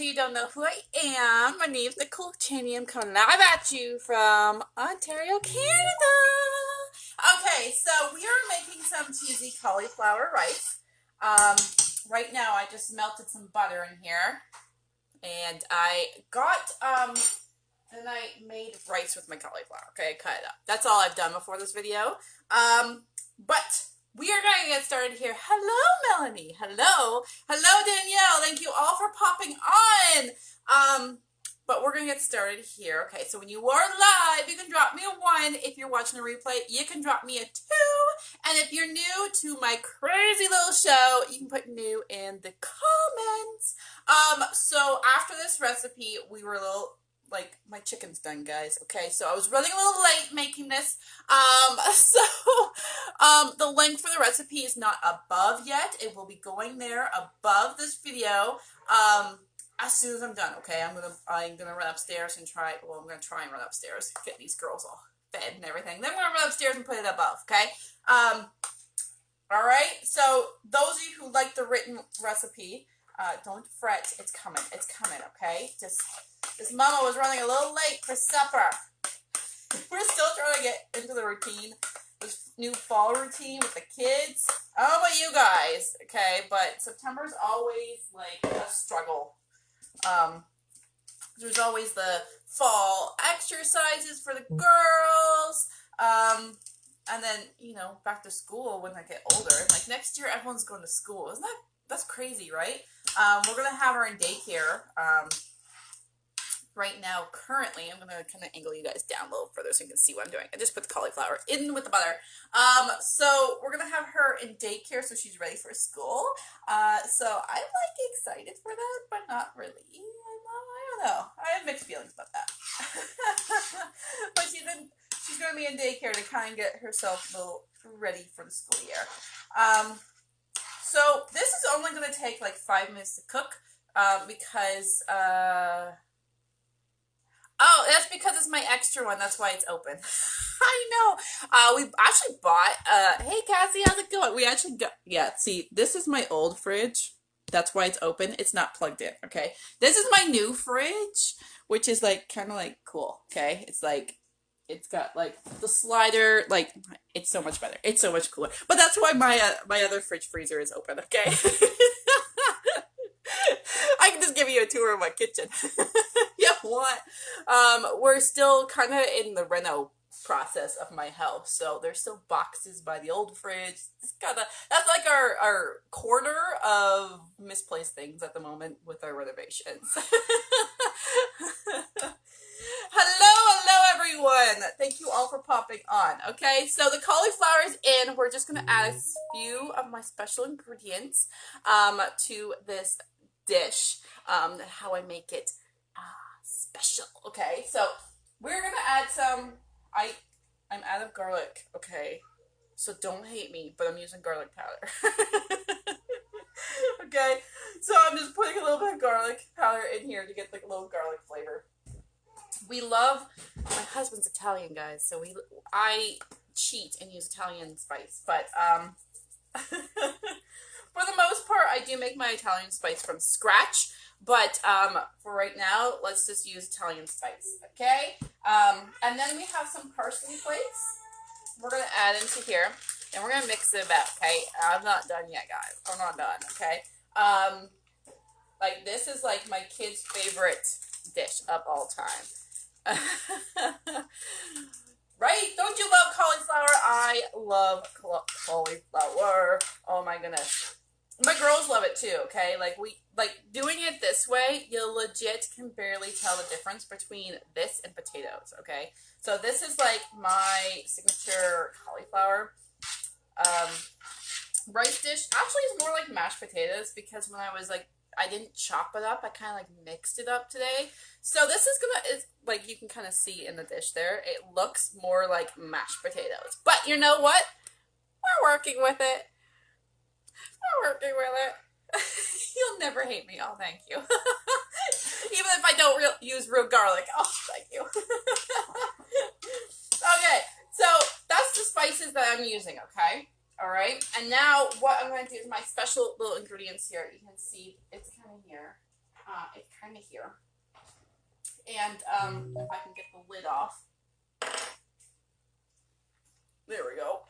you don't know who I am, my name is Nicole Cheney. I'm coming live at you from Ontario, Canada. Okay, so we are making some cheesy cauliflower rice. Right now I just melted some butter in here, and I got and I made rice with my cauliflower. Okay, I cut it up. That's all I've done before this video. But we are going to get started here. Hello, Melanie. Hello. Hello, Danielle. Thank you all for popping on. But we're going to get started here. Okay, so when you are live, you can drop me a 1. If you're watching a replay, you can drop me a 2. And if you're new to my crazy little show, you can put new in the comments. So after this recipe, we were a little... like, my chicken's done, guys. Okay, so I was running a little late making this. The link for the recipe is not above yet. It will be going there above this video as soon as I'm done. Okay, I'm gonna run upstairs and try. Well, I'm gonna try and run upstairs, get these girls all fed and everything. Then I'm gonna run upstairs and put it above. Okay. All right. So those of you who like the written recipe, don't fret. It's coming. It's coming. Okay. This mama was running a little late for supper. We're still trying to get into the routine, this new fall routine with the kids. I don't know about you guys, okay, but September's always like a struggle. There's always the fall exercises for the girls, and then, you know, back to school when I get older. Like next year, everyone's going to school. That's crazy, right? We're gonna have her in daycare. Right now, currently, I'm going to kind of angle you guys down a little further so you can see what I'm doing. I just put the cauliflower in with the butter. So we're going to have her in daycare so she's ready for school. So I'm like excited for that, but not really. I don't know. I have mixed feelings about that. But she's going to be in daycare to kind of get herself a little ready for the school year. So this is only going to take like 5 minutes to cook because... Oh, that's because it's my extra one. That's why it's open. I know. We actually bought, hey, Cassie, how's it going? We actually got, yeah, see, this is my old fridge. That's why it's open. It's not plugged in, okay? This is my new fridge, which is, like, kind of, like, cool, okay? It's, like, it's got, like, the slider, like, it's so much better. It's so much cooler. But that's why my other fridge freezer is open, okay? I can just give you a tour of my kitchen. Yeah, what? We're still kind of in the reno process of my house, so there's still boxes by the old fridge. That's like our corner of misplaced things at the moment with our renovations. Hello, everyone. Thank you all for popping on. Okay, so the cauliflower is in. We're just going to add a few of my special ingredients to this dish, how I make it special. Okay, so we're gonna add some. I'm out of garlic. Okay, so don't hate me, but I'm using garlic powder. Okay, so I'm just putting a little bit of garlic powder in here to get the little garlic flavor. We love. My husband's Italian, guys, so I cheat and use Italian spice, but for the most part, I do make my Italian spice from scratch, but for right now, let's just use Italian spice, okay? And then we have some parsley flakes we're going to add into here, and we're going to mix it about, okay? I'm not done yet, guys. I'm not done, okay? Like, this is, like, my kid's favorite dish of all time. Right? Don't you love cauliflower? I love cauliflower. Oh, my goodness. My girls love it too, okay? Like doing it this way, you legit can barely tell the difference between this and potatoes, okay? So this is like my signature cauliflower rice dish. Actually, it's more like mashed potatoes because when I didn't chop it up, I kind of like mixed it up today. So this is it's like you can kind of see in the dish there. It looks more like mashed potatoes. But you know what? We're working with it. We're working with it. You'll never hate me. Oh, thank you. Even if I don't use real garlic. Oh, thank you. Okay, so that's the spices that I'm using, okay? All right, and now what I'm going to do is my special little ingredients here. You can see it's kind of here. it's kind of here. And if I can get the lid off. There we go.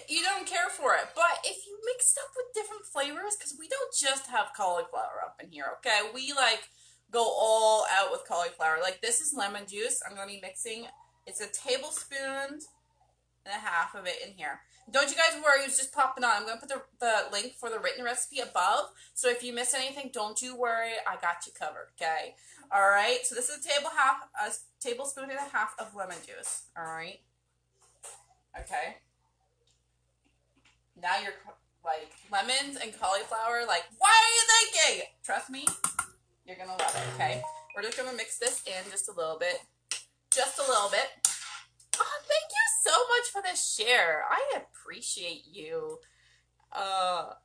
You don't care for it, but if you mix it up with different flavors, because we don't just have cauliflower up in here, okay? We like go all out with cauliflower. Like this is lemon juice. I'm going to be mixing. It's a tablespoon and a half of it in here. Don't you guys worry, it's just popping on. I'm going to put the link for the written recipe above. So if you miss anything, don't you worry. I got you covered, okay? All right. So this is a tablespoon and a half of lemon juice. All right. Okay. Now you're like lemons and cauliflower. Like, what are you thinking? Trust me, you're going to love it, okay? We're just going to mix this in just a little bit. Just a little bit. Oh, thank you so much for the share. I appreciate you. Oh,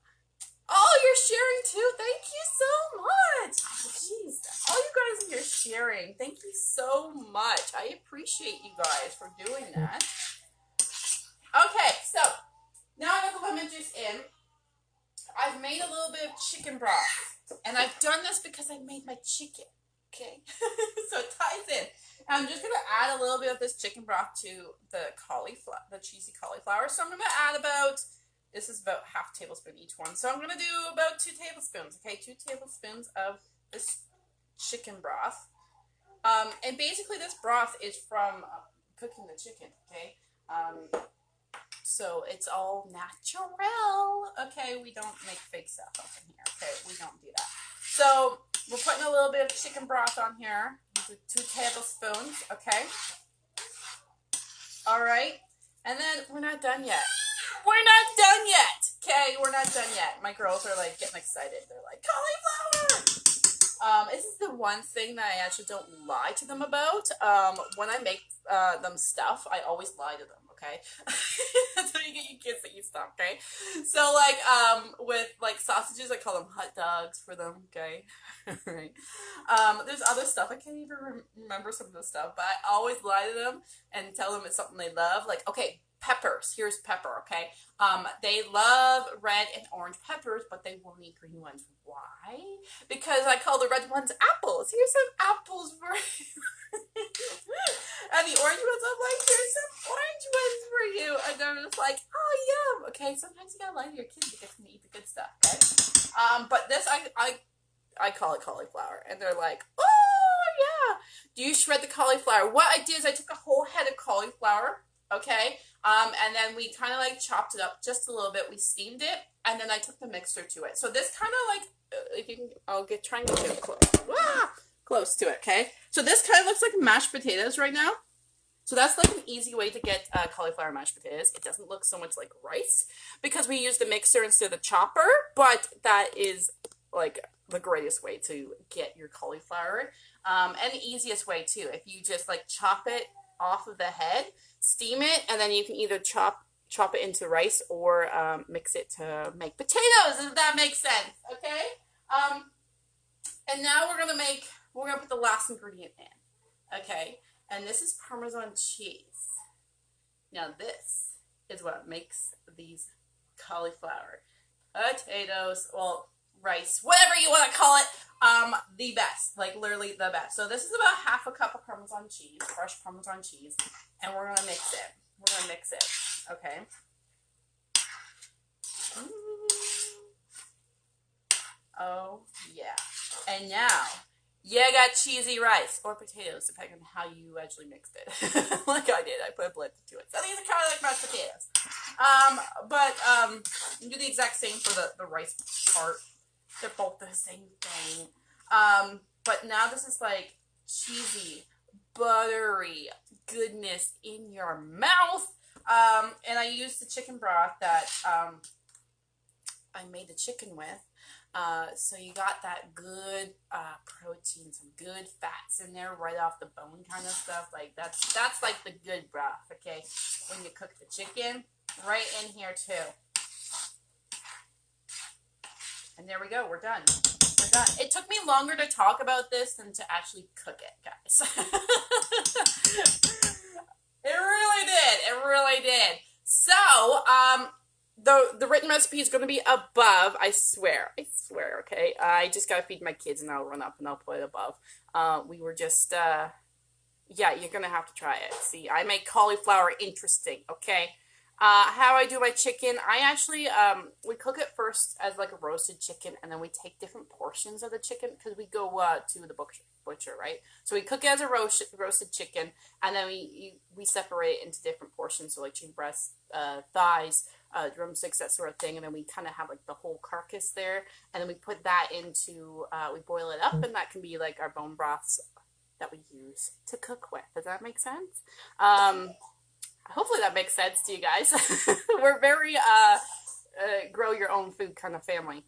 you're sharing too. Thank you so much. Jeez, all you guys in here sharing. Thank you so much. I appreciate you guys for doing that. Okay, so now I got the lemon juice in. I've made a little bit of chicken broth, and I've done this because I made my chicken. Okay, so it ties in. I'm just going to add a little bit of this chicken broth to the cauliflower, the cheesy cauliflower. So I'm going to add about, this is about half tablespoon each one. So I'm going to do about 2 tablespoons, okay? 2 tablespoons of this chicken broth. And basically this broth is from cooking the chicken, okay? So it's all natural, okay? We don't make fake stuff up in here, okay? We don't do that. So we're putting a little bit of chicken broth on here. 2 tablespoons, okay? All right. And then we're not done yet. We're not done yet, okay? We're not done yet. My girls are like getting excited. They're like, cauliflower! This is the one thing that I actually don't lie to them about. When I make them stuff, I always lie to them. Okay, that's how you get your kids to eat stuff. Okay, so like with like sausages, I call them hot dogs for them. Okay, right. There's other stuff I can't even remember some of the stuff, but I always lie to them and tell them it's something they love. Like, okay, peppers. Here's pepper. Okay, they love red and orange peppers, but they won't eat green ones. Why? Because I call the red ones apples. Here's some apples for you. And the orange ones, I'm like, here's some orange ones for you. And they're just like, oh, yum. Okay, sometimes you gotta lie to your kids to get them to eat the good stuff, okay? But this, I call it cauliflower. And they're like, oh, yeah. Do you shred the cauliflower? What I did is I took a whole head of cauliflower, okay? And then we kind of like chopped it up just a little bit. We steamed it. And then I took the mixer to it. So this kind of like, if you can, I'll try and get you close to it, okay? So this kind of looks like mashed potatoes right now. So that's like an easy way to get cauliflower mashed potatoes. It doesn't look so much like rice because we use the mixer instead of the chopper, but that is like the greatest way to get your cauliflower. And the easiest way too, if you just like chop it off of the head, steam it, and then you can either chop it into rice or mix it to make potatoes, if that makes sense, okay? And now we're gonna put the last ingredient in, okay? And this is Parmesan cheese. Now this is what makes these cauliflower potatoes, well, rice, whatever you want to call it, the best, like literally the best. So this is about half a cup of Parmesan cheese, fresh Parmesan cheese, and we're gonna mix it. We're gonna mix it, okay? Oh yeah. And now you got cheesy rice or potatoes, depending on how you actually mixed it. Like I did, I put a blend to it. So these are kind of like mashed potatoes. You do the exact same for the rice part. They're both the same thing. But now this is like cheesy, buttery goodness in your mouth. And I used the chicken broth that I made the chicken with. So you got that good protein, some good fats in there right off the bone kind of stuff. Like that's like the good broth, okay? When you cook the chicken, right in here too. And there we go, we're done. We're done. It took me longer to talk about this than to actually cook it, guys. It really did. It really did. So, the written recipe is going to be above. I swear. Okay. I just gotta feed my kids, and I'll run up and I'll put it above. We were just yeah, you're gonna have to try it. See, I make cauliflower interesting. Okay. How I do my chicken, I actually, we cook it first as like a roasted chicken, and then we take different portions of the chicken, because we go, to the butcher, right? So we cook it as a roasted chicken, and then we separate it into different portions, so like chicken breasts, thighs, drumsticks, that sort of thing, and then we kind of have like the whole carcass there, and then we put that into, we boil it up, and that can be like our bone broths that we use to cook with. Does that make sense? Hopefully that makes sense to you guys. We're very grow your own food kind of family.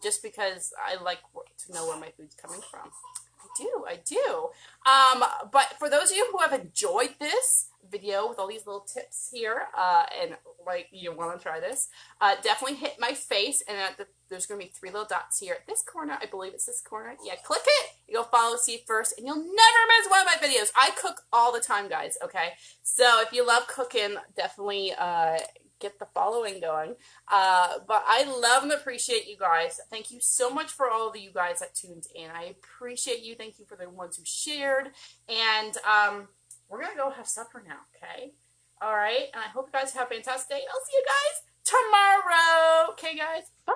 Just because I like to know where my food's coming from. I do. But for those of you who have enjoyed this video with all these little tips here, and like you want to try this, definitely hit my face, and there's going to be 3 little dots here at this corner. I believe it's this corner. Yeah, click it. You go follow see first, and you'll never miss one of my videos. I cook all the time, guys, okay? So if you love cooking, definitely get the following going. But I love and appreciate you guys. Thank you so much for all of you guys that tuned in. I appreciate you. Thank you for the ones who shared. And we're going to go have supper now, okay? All right? And I hope you guys have a fantastic day. I'll see you guys tomorrow. Okay, guys? Bye.